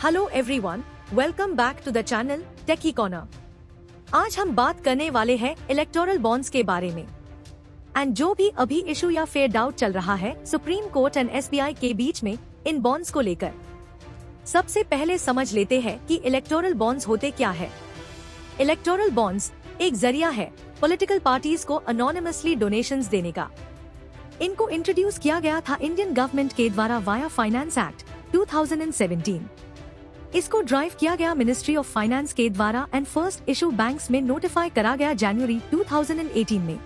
Hello everyone, welcome back to the channel techie corner. आज हम बात करने वाले हैं इलेक्टोरल बॉन्ड्स के बारे में एंड जो भी अभी इशू या फेयर डाउट चल रहा है सुप्रीम कोर्ट एंड एसबीआई के बीच में इन बॉन्ड्स को लेकर। सबसे पहले समझ लेते हैं कि इलेक्टोरल बॉन्ड्स होते क्या है। इलेक्टोरल बॉन्ड्स एक जरिया है पॉलिटिकल पार्टीज को अनोनिमसली डोनेशंस देने का। इनको इंट्रोड्यूस किया गया था इंडियन गवर्नमेंट के द्वारा वाया फाइनेंस एक्ट 2017। इसको ड्राइव किया गया मिनिस्ट्री ऑफ फाइनेंस के द्वारा एंड फर्स्ट इशू बैंक्स में नोटिफाई करा गया जनवरी 2018 में।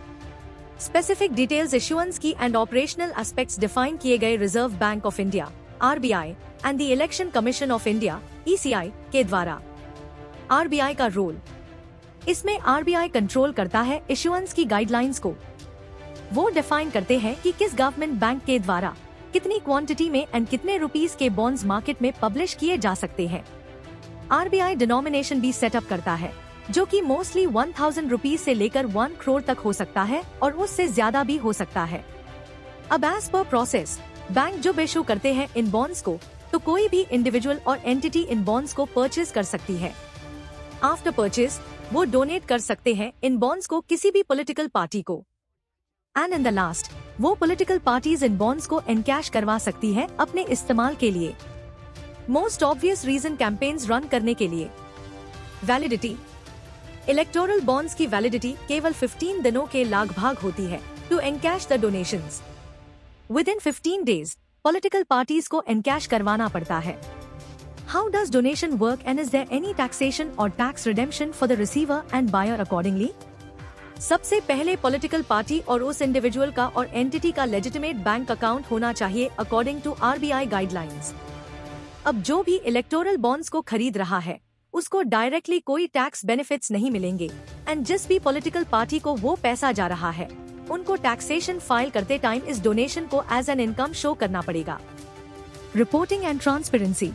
स्पेसिफिक डिटेल्स इशुएंस की एंड ऑपरेशनल एस्पेक्ट्स डिफाइन किए गए reserve bank of India (RBI) and the election commission of India (ECI) के द्वारा। RBI का रोल, इसमें RBI कंट्रोल करता है इशुएंस की गाइडलाइंस को। वो डिफाइन करते हैं कि किस गवर्नमेंट बैंक के द्वारा कितनी क्वांटिटी में एंड कितने रुपीस के बॉन्ड्स मार्केट में पब्लिश किए जा सकते हैं। RBI डिनोमिनेशन भी सेटअप करता है जो कि मोस्टली 1000 रुपीज से लेकर 1 करोड़ तक हो सकता है और उससे ज्यादा भी हो सकता है। अब एज पर प्रोसेस बैंक जब इशू करते हैं इन बॉन्ड्स को तो कोई भी इंडिविजुअल और एंटिटी इन बॉन्ड्स को परचेज कर सकती है। आफ्टर परचेज वो डोनेट कर सकते हैं इन बॉन्ड्स को किसी भी पॉलिटिकल पार्टी को एंड इन द लास्ट वो पॉलिटिकल पार्टीज इन बॉन्ड्स को एनकैश करवा सकती है अपने इस्तेमाल के लिए। Most obvious reason campaigns run करने के लिए। वैलिडिटी, इलेक्टोरल बॉन्ड्स की वैलिडिटी केवल 15 दिनों के लगभग होती है to encash the donations. Within 15 days political parties को एनकैश करवाना पड़ता है। How does donation work and is there any taxation और tax redemption for the receiver and buyer accordingly? सबसे पहले पॉलिटिकल पार्टी और उस इंडिविजुअल का और एंटिटी का लेजिटिमेट बैंक अकाउंट होना चाहिए अकॉर्डिंग टू RBI गाइडलाइंस। अब जो भी इलेक्टोरल बॉन्ड्स को खरीद रहा है उसको डायरेक्टली कोई टैक्स बेनिफिट्स नहीं मिलेंगे एंड जिस भी पॉलिटिकल पार्टी को वो पैसा जा रहा है उनको टैक्सेशन फाइल करते टाइम इस डोनेशन को एज एन इनकम शो करना पड़ेगा। रिपोर्टिंग एंड ट्रांसपेरेंसी,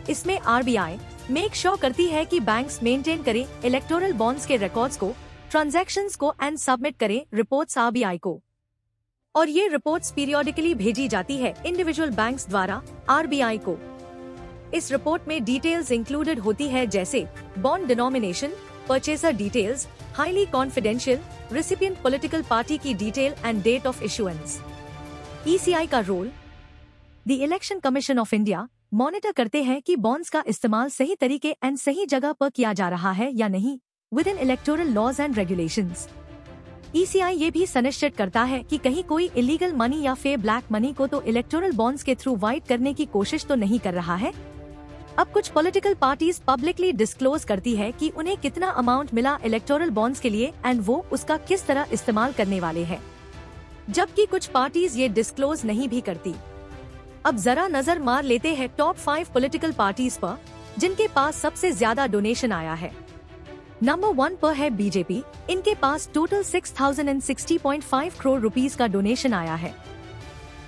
इसमें RBI मेक श्योर करती है कि बैंक्स मेंटेन करें इलेक्टोरल बॉन्ड्स के रिकॉर्ड्स को, ट्रांजैक्शंस को एंड सबमिट करें रिपोर्ट्स RBI को, और ये रिपोर्ट्स पीरियोडिकली भेजी जाती है इंडिविजुअल बैंक्स द्वारा RBI को। इस रिपोर्ट में डिटेल्स इंक्लूडेड होती है जैसे bond denomination, purchaser details, highly confidential, recipient political party की detail and date of issuance. ECI का role, the election commission of India monitor करते हैं कि बॉन्ड्स का इस्तेमाल सही तरीके एंड सही जगह पर किया जा रहा है या नहीं within electoral laws and regulations। ECI ये भी सुनिश्चित करता है कि कहीं कोई इलीगल मनी या फेयर ब्लैक मनी को तो इलेक्टोरल बॉन्ड्स के थ्रू वाइट करने की कोशिश तो नहीं कर रहा है। अब कुछ पॉलिटिकल पार्टीज पब्लिकली डिस्क्लोज करती है कि उन्हें कितना अमाउंट मिला इलेक्टोरल बॉन्ड्स के लिए एंड वो उसका किस तरह इस्तेमाल करने वाले हैं, जबकि कुछ पार्टीज ये डिस्क्लोज नहीं भी करती। अब जरा नजर मार लेते हैं टॉप 5 पॉलिटिकल पार्टीज पर जिनके पास सबसे ज्यादा डोनेशन आया है। नंबर 1 पर है बीजेपी। इनके पास टोटल 6060.5 करोड़ रुपीस का डोनेशन आया है।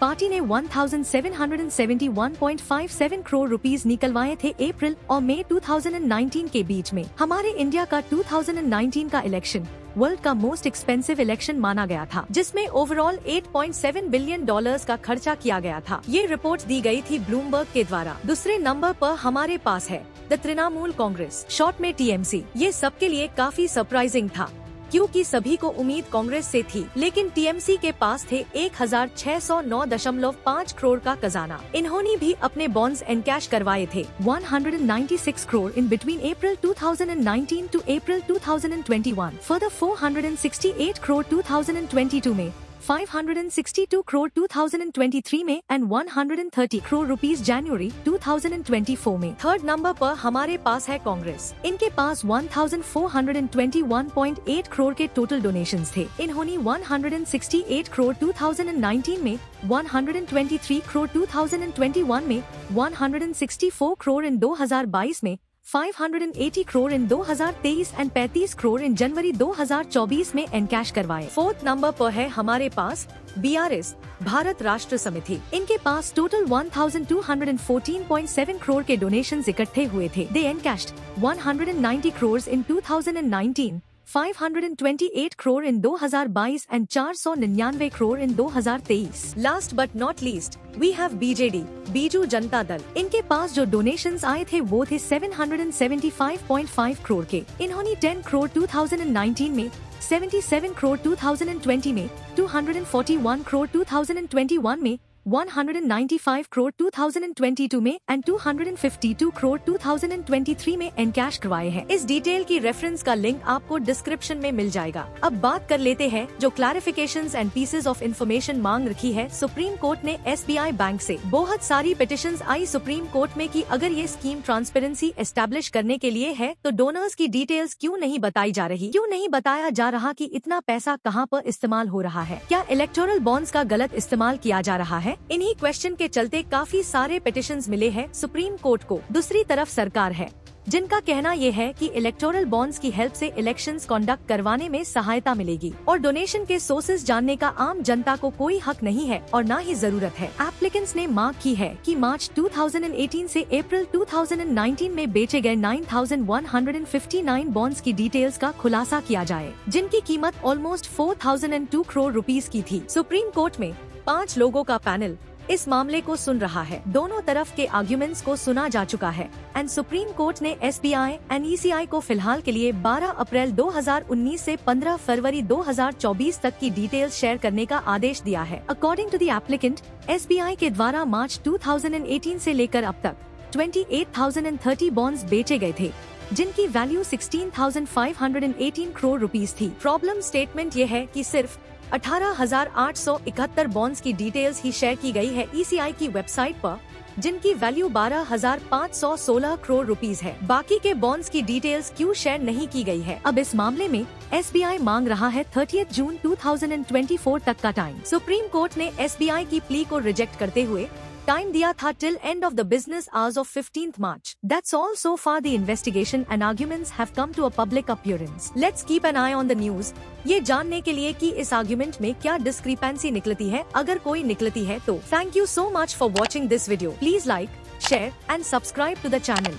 पार्टी ने 1771.57 करोड़ रुपीस निकलवाए थे अप्रैल और मई 2019 के बीच में। हमारे इंडिया का 2019 का इलेक्शन वर्ल्ड का मोस्ट एक्सपेंसिव इलेक्शन माना गया था जिसमें ओवरऑल $8.7 बिलियन का खर्चा किया गया था। ये रिपोर्ट दी गई थी ब्लूमबर्ग के द्वारा। दूसरे नंबर पर हमारे पास है द तृणमूल कांग्रेस, शॉर्ट में TMC। ये सबके लिए काफी सरप्राइजिंग था क्योंकि सभी को उम्मीद कांग्रेस से थी, लेकिन TMC के पास थे 1609.5 करोड़ का खजाना। इन्होंने भी अपने बॉन्ड्स एनकैश करवाए थे 196 crore in between April 2019 to April 2021, further 468 crore 2022 में, 562 करोड़ 2023 में एंड 130 करोड़ रुपीस जनवरी 2024 में। थर्ड नंबर पर हमारे पास है कांग्रेस। इनके पास 1421.8 करोड़ के टोटल डोनेशंस थे। इन्होंने 168 करोड़ 2019 में, 123 करोड़ 2021 में, 164 करोड़ इन 2022 में, 580 करोड़ इन 2023 एंड 35 करोड़ इन जनवरी 2024 में एनकैश करवाए। फोर्थ नंबर पर है हमारे पास BRS, भारत राष्ट्र समिति। इनके पास टोटल 1214.7 करोड़ के डोनेशंस इकट्ठे हुए थे। दे एनकैश्ड 190 करोड़ इन 2019, 528 crore in 2022 and 499 crore in 2023. Last but not least, we have BJD, Biju Janata Dal. इनके पास जो डोनेशंस आए थे वो थे 775.5 करोड़ के। इन्होंने 10 करोड़ 2019 में, 77 करोड़ 2020 में, 241 करोड़ 2021 में, 195 करोड़ 2022 में एंड 252 करोड़ 2023 में एनकैश करवाए हैं। इस डिटेल की रेफरेंस का लिंक आपको डिस्क्रिप्शन में मिल जाएगा। अब बात कर लेते हैं जो clarifications and pieces of information मांग रखी है सुप्रीम कोर्ट ने SBI बैंक से। बहुत सारी पिटिशंस आई सुप्रीम कोर्ट में कि अगर ये स्कीम ट्रांसपेरेंसी एस्टेब्लिश करने के लिए है तो डोनर्स की डिटेल्स क्यों नहीं बताई जा रही, क्यों नहीं बताया जा रहा कि इतना पैसा कहां पर इस्तेमाल हो रहा है, क्या इलेक्टोरल बॉन्ड्स का गलत इस्तेमाल किया जा रहा है। इन्हीं क्वेश्चन के चलते काफी सारे पिटिशंस मिले हैं सुप्रीम कोर्ट को। दूसरी तरफ सरकार है जिनका कहना ये है कि इलेक्टोरल बॉन्ड्स की हेल्प से इलेक्शंस कंडक्ट करवाने में सहायता मिलेगी और डोनेशन के सोर्सेज जानने का आम जनता को कोई हक नहीं है और न ही जरूरत है। एप्लीकेंट्स ने मांग की है कि मार्च 2018 से अप्रैल 2019 में बेचे गए 9,159 बॉन्ड्स की डिटेल्स का खुलासा किया जाए, जिनकी कीमत ऑलमोस्ट 4,002 करोड़ रुपीस की थी। सुप्रीम कोर्ट में 5 लोगों का पैनल इस मामले को सुन रहा है। दोनों तरफ के आर्ग्यूमेंट्स को सुना जा चुका है एंड सुप्रीम कोर्ट ने SBI एंड ECI को फिलहाल के लिए 12 अप्रैल 2019 से 15 फरवरी 2024 तक की डिटेल्स शेयर करने का आदेश दिया है। According to the applicant, SBI के द्वारा मार्च 2018 से लेकर अब तक 28,030 बॉन्ड्स बेचे गए थे, जिनकी वैल्यू 16,518 करोड़ रुपीस थी। प्रॉब्लम स्टेटमेंट ये है कि सिर्फ 18,871 बॉन्ड्स की डिटेल्स ही शेयर की गई है ECI की वेबसाइट पर, जिनकी वैल्यू 12,516 करोड़ रुपीस है। बाकी के बॉन्ड्स की डिटेल्स क्यों शेयर नहीं की गई है। अब इस मामले में SBI मांग रहा है 30 जून 2024 तक का टाइम। सुप्रीम कोर्ट ने SBI की प्ली को रिजेक्ट करते हुए टाइम दिया था till end of the business hours of 15th March. That's all so far. The investigation and arguments have come to a public appearance. Let's keep an eye on the news. ये जानने के लिए कि इस argument में क्या discrepancy निकलती है, अगर कोई निकलती है तो। Thank you so much for watching this video. Please like, share and subscribe to the channel.